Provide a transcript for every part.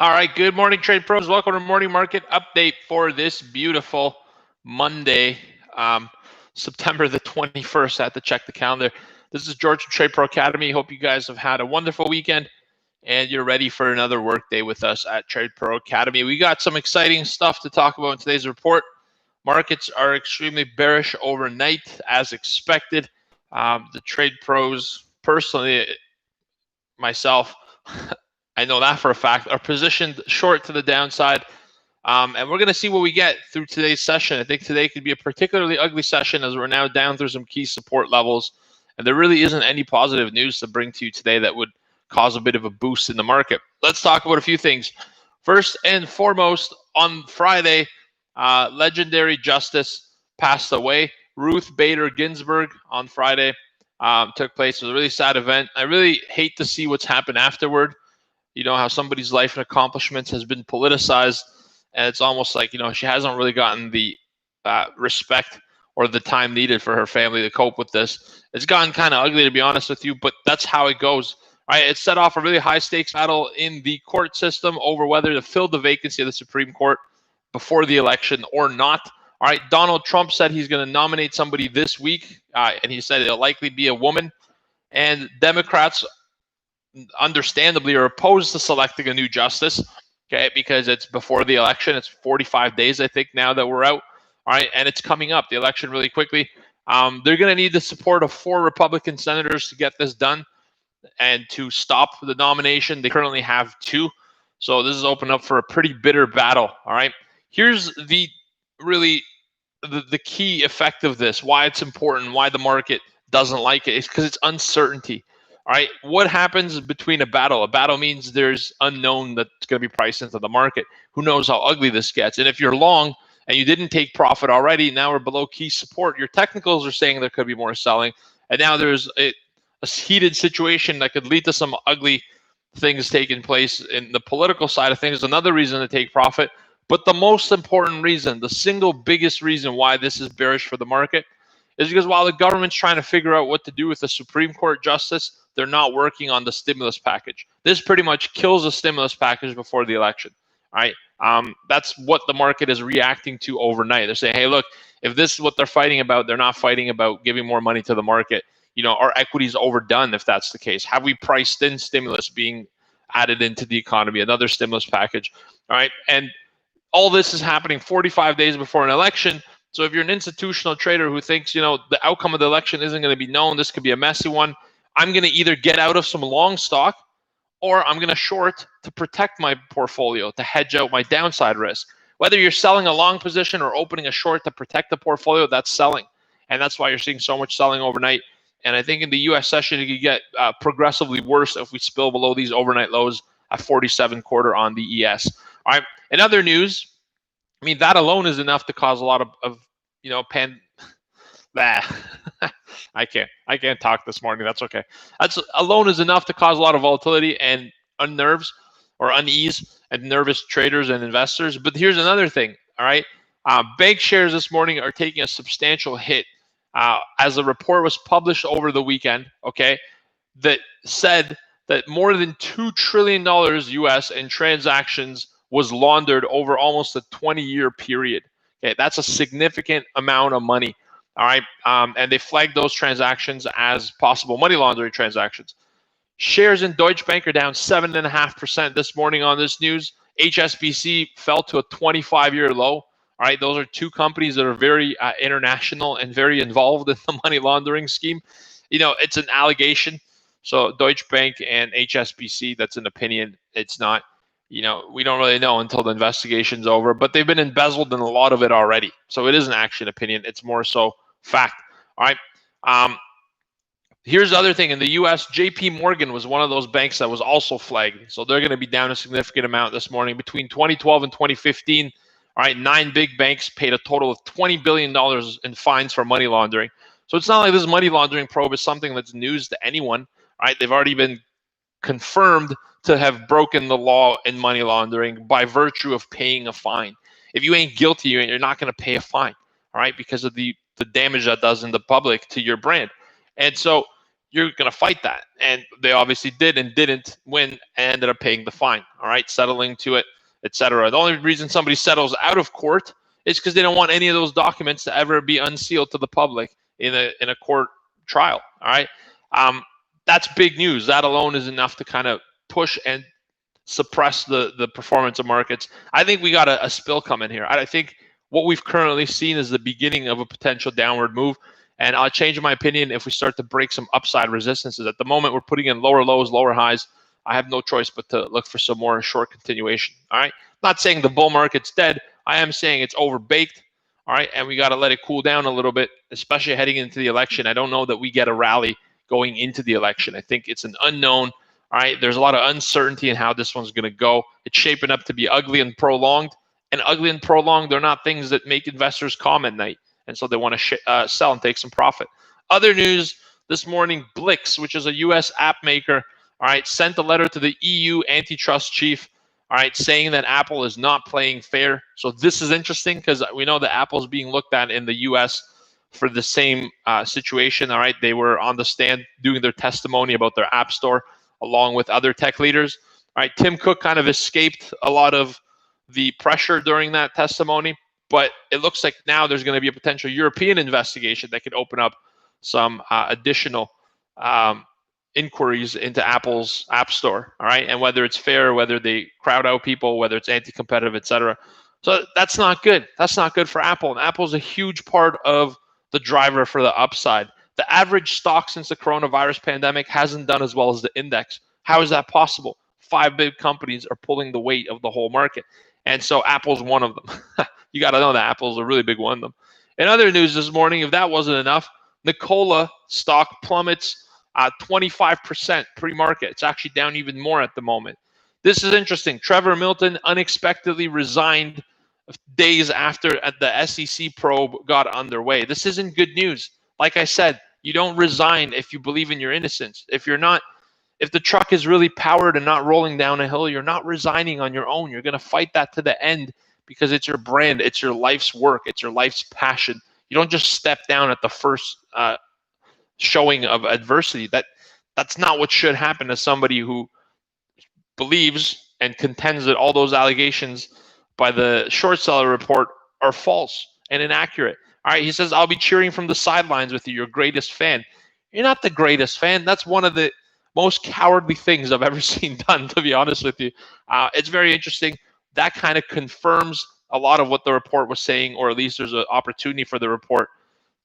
All right, good morning, trade pros. Welcome to Morning Market Update for this beautiful Monday, September the 21st. I had to check the calendar. This is George from Trade Pro Academy. Hope you guys have had a wonderful weekend and you're ready for another work day with us at Trade Pro Academy. We got some exciting stuff to talk about in today's report. Markets are extremely bearish overnight, as expected. The trade pros, personally, myself, I know that for a fact, are positioned short to the downside. And we're going to see what we get through today's session. I think today could be a particularly ugly session as we're now down through some key support levels. And there really isn't any positive news to bring to you today that would cause a bit of a boost in the market. Let's talk about a few things. First and foremost, on Friday, legendary justice passed away. Ruth Bader Ginsburg on Friday took place. It was a really sad event. I really hate to see what's happened afterward. You know, how somebody's life and accomplishments has been politicized, and it's almost like, she hasn't really gotten the respect or the time needed for her family to cope with this. It's gotten kind of ugly, to be honest with you, but that's how it goes. Right? It set off a really high-stakes battle in the court system over whether to fill the vacancy of the Supreme Court before the election or not. All right, Donald Trump said he's going to nominate somebody this week, and he said it'll likely be a woman. And Democrats, understandably, are opposed to selecting a new justice, okay, because it's before the election. It's 45 days, I think, now that we're out. All right, and it's coming up, the election, really quickly. They're going to need the support of 4 Republican senators to get this done and to stop the nomination. They currently have 2. So this is open up for a pretty bitter battle. All right, here's the key effect of this, why it's important, why the market doesn't like it. It's because it's uncertainty. All right, what happens between a battle? A battle means there's unknown that's going to be priced into the market. Who knows how ugly this gets? And if you're long and you didn't take profit already, now we're below key support. Your technicals are saying there could be more selling. And now there's a heated situation that could lead to some ugly things taking place in the political side of things. Another reason to take profit. But the most important reason, the single biggest reason why this is bearish for the market, is because while the government's trying to figure out what to do with the Supreme Court justice, they're not working on the stimulus package. This pretty much kills the stimulus package before the election. All right, that's what the market is reacting to overnight. They're saying, hey, look, if this is what they're fighting about, they're not fighting about giving more money to the market. Our equity's overdone if that's the case. Have we priced in stimulus being added into the economy, another stimulus package? All right, and all this is happening 45 days before an election. So if you're an institutional trader who thinks, the outcome of the election isn't going to be known, this could be a messy one, I'm going to either get out of some long stock or I'm going to short to protect my portfolio, to hedge out my downside risk. Whether you're selling a long position or opening a short to protect the portfolio, that's selling. And that's why you're seeing so much selling overnight. And I think in the U.S. session, it could get progressively worse if we spill below these overnight lows at 47.25 on the ES. All right. In other news, I mean, that alone is enough to cause a lot of I can't talk this morning. That's okay. That's alone is enough to cause a lot of volatility and unease and nervous traders and investors. But here's another thing. All right, bank shares this morning are taking a substantial hit as a report was published over the weekend. Okay, that said that more than $2 trillion US in transactions was laundered over almost a 20-year period. Okay, that's a significant amount of money. All right, and they flagged those transactions as possible money laundering transactions. Shares in Deutsche Bank are down 7.5% this morning on this news. HSBC fell to a 25-year low. All right, those are 2 companies that are very international and very involved in the money laundering scheme. It's an allegation. So Deutsche Bank and HSBC, that's an opinion. It's not, we don't really know until the investigation's over, but they've been embezzled in a lot of it already. So it isn't actually an opinion. It's more so fact. All right. Here's the other thing. In the U.S., JP Morgan was one of those banks that was also flagged. So they're going to be down a significant amount this morning. Between 2012 and 2015, all right, 9 big banks paid a total of $20 billion in fines for money laundering. So it's not like this money laundering probe is something that's news to anyone. All right, they've already been confirmed to have broken the law in money laundering by virtue of paying a fine. If you ain't guilty, you're not going to pay a fine, all right, because of the damage that does in the public to your brand. And so you're going to fight that. And they obviously did and didn't win and ended up paying the fine, all right, settling to it, etc. The only reason somebody settles out of court is because they don't want any of those documents to ever be unsealed to the public in a court trial, all right? That's big news. That alone is enough to kind of push and suppress the performance of markets. I think we got a spill coming here. I think what we've currently seen is the beginning of a potential downward move. And I'll change my opinion if we start to break some upside resistances. At the moment, we're putting in lower lows, lower highs. I have no choice but to look for some more short continuation. All right. Not saying the bull market's dead. I am saying it's overbaked. All right. And we got to let it cool down a little bit, especially heading into the election. I don't know that we get a rally going into the election. I think it's an unknown. All right. There's a lot of uncertainty in how this one's going to go. It's shaping up to be ugly and prolonged. And ugly and prolonged, they're not things that make investors calm at night. And so they want to sell and take some profit. Other news this morning, Blix, which is a U.S. app maker, all right, sent a letter to the EU antitrust chief, all right, saying that Apple is not playing fair. So this is interesting because we know that Apple is being looked at in the U.S. for the same situation, all right? They were on the stand doing their testimony about their app store along with other tech leaders. All right, Tim Cook kind of escaped a lot of the pressure during that testimony. But it looks like now there's going to be a potential European investigation that could open up some additional inquiries into Apple's App Store, all right? And whether it's fair, whether they crowd out people, whether it's anti-competitive, et cetera. So that's not good. That's not good for Apple. And Apple's a huge part of the driver for the upside. The average stock since the coronavirus pandemic hasn't done as well as the index. How is that possible? 5 big companies are pulling the weight of the whole market. And so Apple's one of them. You got to know that Apple's a really big one of them. In other news this morning, if that wasn't enough, Nikola stock plummets 25% pre-market. It's actually down even more at the moment. This is interesting. Trevor Milton unexpectedly resigned days after the SEC probe got underway. This isn't good news. Like I said, you don't resign if you believe in your innocence. If the truck is really powered and not rolling down a hill, you're not resigning on your own. You're going to fight that to the end because it's your brand, it's your life's work, it's your life's passion. You don't just step down at the first showing of adversity. That's not what should happen to somebody who believes and contends that all those allegations by the short seller report are false and inaccurate. All right, he says, I'll be cheering from the sidelines with you, your greatest fan. You're not the greatest fan. That's one of the most cowardly things I've ever seen done, to be honest with you. It's very interesting. That kind of confirms a lot of what the report was saying, or at least there's an opportunity for the report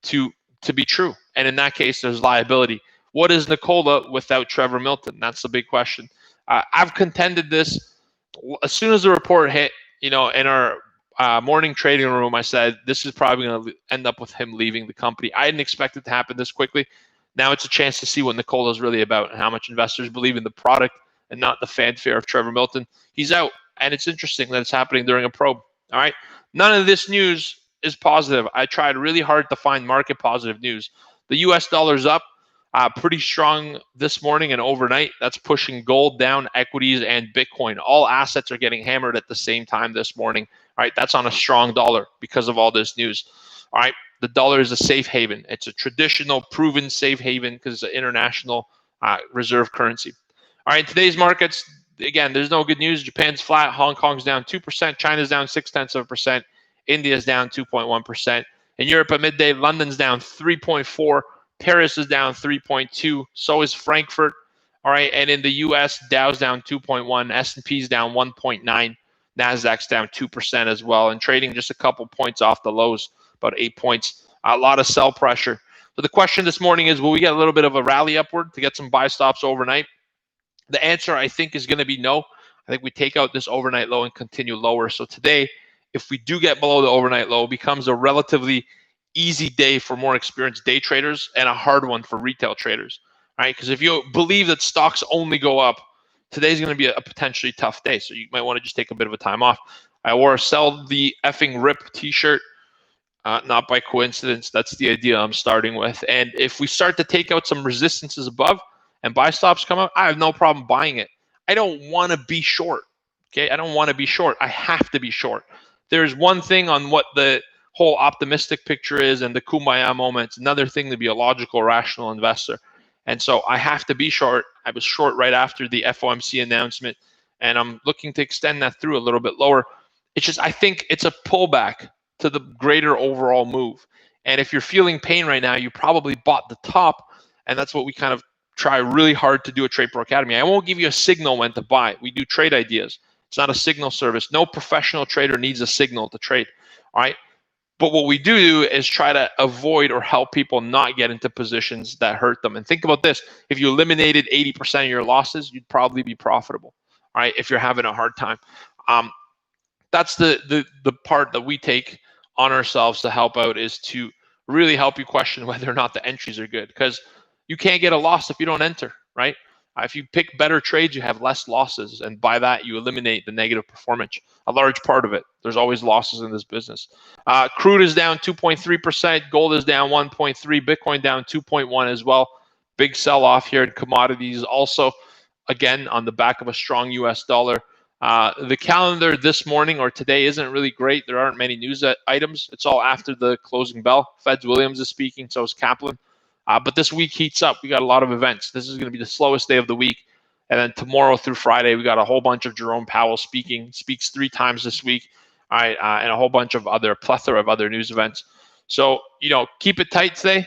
to be true. And in that case, there's liability. What is Nikola without Trevor Milton? That's the big question. I've contended this. As soon as the report hit, in our morning trading room, I said, this is probably going to end up with him leaving the company. I didn't expect it to happen this quickly. Now it's a chance to see what Nikola is really about and how much investors believe in the product and not the fanfare of Trevor Milton. He's out, and it's interesting that it's happening during a probe. All right. None of this news is positive. I tried really hard to find market positive news. The U.S. dollar's up pretty strong this morning and overnight. That's pushing gold down, equities, and Bitcoin. All assets are getting hammered at the same time this morning. All right. That's on a strong dollar because of all this news. All right. The dollar is a safe haven. It's a traditional, proven safe haven because it's an international reserve currency. All right, today's markets, again, there's no good news. Japan's flat. Hong Kong's down 2%. China's down 0.6%. India's down 2.1%. In Europe at midday, London's down 3.4%. Paris is down 3.2%. So is Frankfurt. All right, and in the U.S., Dow's down 2.1%. S&P's down 1.9%. NASDAQ's down 2% as well. And trading just a couple points off the lows, about 8 points. A lot of sell pressure. So the question this morning is, will we get a little bit of a rally upward to get some buy stops overnight? The answer, I think, is going to be no. I think we take out this overnight low and continue lower. So today, if we do get below the overnight low, it becomes a relatively easy day for more experienced day traders and a hard one for retail traders, right? Because if you believe that stocks only go up, today's going to be a potentially tough day. So you might want to just take a bit of a time off. I wore a Sell the Effing Rip t-shirt. Not by coincidence. That's the idea I'm starting with. And if we start to take out some resistances above and buy stops come up, I have no problem buying it. I don't want to be short. Okay, I don't want to be short. I have to be short. There's one thing on what the whole optimistic picture is and the kumbaya moment. It's another thing to be a logical, rational investor. And so I have to be short. I was short right after the FOMC announcement, and I'm looking to extend that through a little bit lower. It's just, I think it's a pullback to the greater overall move. And if you're feeling pain right now, you probably bought the top, and that's what we kind of try really hard to do at TradePro Academy. I won't give you a signal when to buy. We do trade ideas. It's not a signal service. No professional trader needs a signal to trade. All right. But what we do is try to avoid or help people not get into positions that hurt them. And think about this. If you eliminated 80% of your losses, you'd probably be profitable. All right. If you're having a hard time. That's the part that we take on ourselves to help out, is to really help you question whether or not the entries are good, because you can't get a loss if you don't enter, right? If you pick better trades, you have less losses, and by that you eliminate the negative performance, a large part of it. There's always losses in this business. Crude is down 2.3%, gold is down 1.3%, Bitcoin down 2.1% as well. Big sell-off here in commodities also, again on the back of a strong US dollar. The calendar this morning or today isn't really great. There aren't many news items. It's all after the closing bell. Feds Williams is speaking, so is Kaplan. But this week heats up. We got a lot of events. This is going to be the slowest day of the week. And then tomorrow through Friday, we got a whole bunch of Jerome Powell speaks 3 times this week. All right, and a whole bunch of plethora of other news events. So, keep it tight today.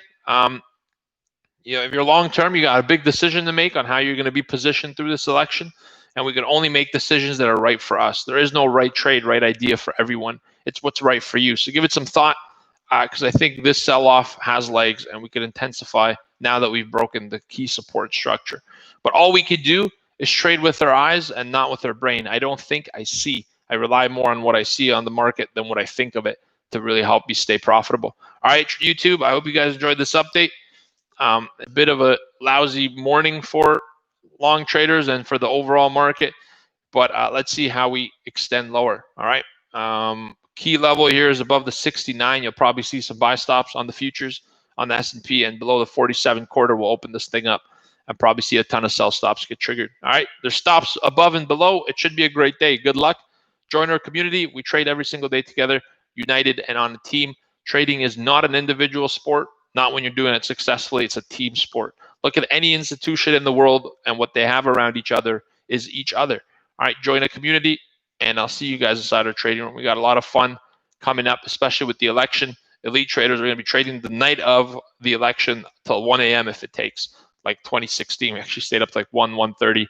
If you're long term, you got a big decision to make on how you're going to be positioned through this election. And we can only make decisions that are right for us. There is no right trade, right idea for everyone. It's what's right for you. So give it some thought, because I think this sell-off has legs, and we could intensify now that we've broken the key support structure. But all we could do is trade with our eyes and not with our brain. I don't think, I see. I rely more on what I see on the market than what I think of it to really help me stay profitable. All right, YouTube, I hope you guys enjoyed this update. A bit of a lousy morning for long traders and for the overall market, but let's see how we extend lower. All right, key level here is above the 69. You'll probably see some buy stops on the futures on the S&P, and below the 47 quarter will open this thing up and probably see a ton of sell stops get triggered. All right, there's stops above and below. It should be a great day. Good luck. Join our community. We trade every single day together, united and on a team. Trading is not an individual sport. Not when you're doing it successfully. It's a team sport. Look at any institution in the world, and what they have around each other is each other. All right, join a community, and I'll see you guys inside our trading room. We got a lot of fun coming up, especially with the election. Elite traders are going to be trading the night of the election till 1 a.m. if it takes. Like 2016, we actually stayed up to like 1:30.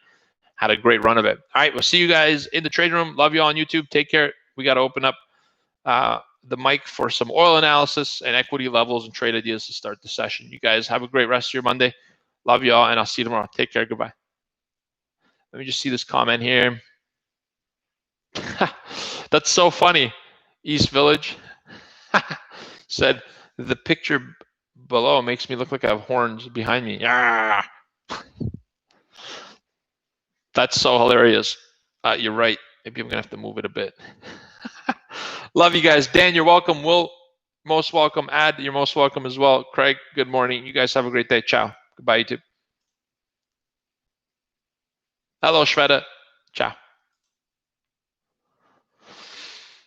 Had a great run of it. All right, we'll see you guys in the trading room. Love you all on YouTube. Take care. We got to open up the mic for some oil analysis and equity levels and trade ideas to start the session. You guys have a great rest of your Monday. Love you all, and I'll see you tomorrow. Take care. Goodbye. Let me just see this comment here. That's so funny. East Village said, the picture below makes me look like I have horns behind me. Ah! That's so hilarious. You're right. Maybe I'm going to have to move it a bit. Love you guys. Dan, you're welcome. Will, most welcome. Ad, you're most welcome as well. Craig, good morning. You guys have a great day. Ciao. Goodbye, YouTube. Hello, Shweta. Ciao.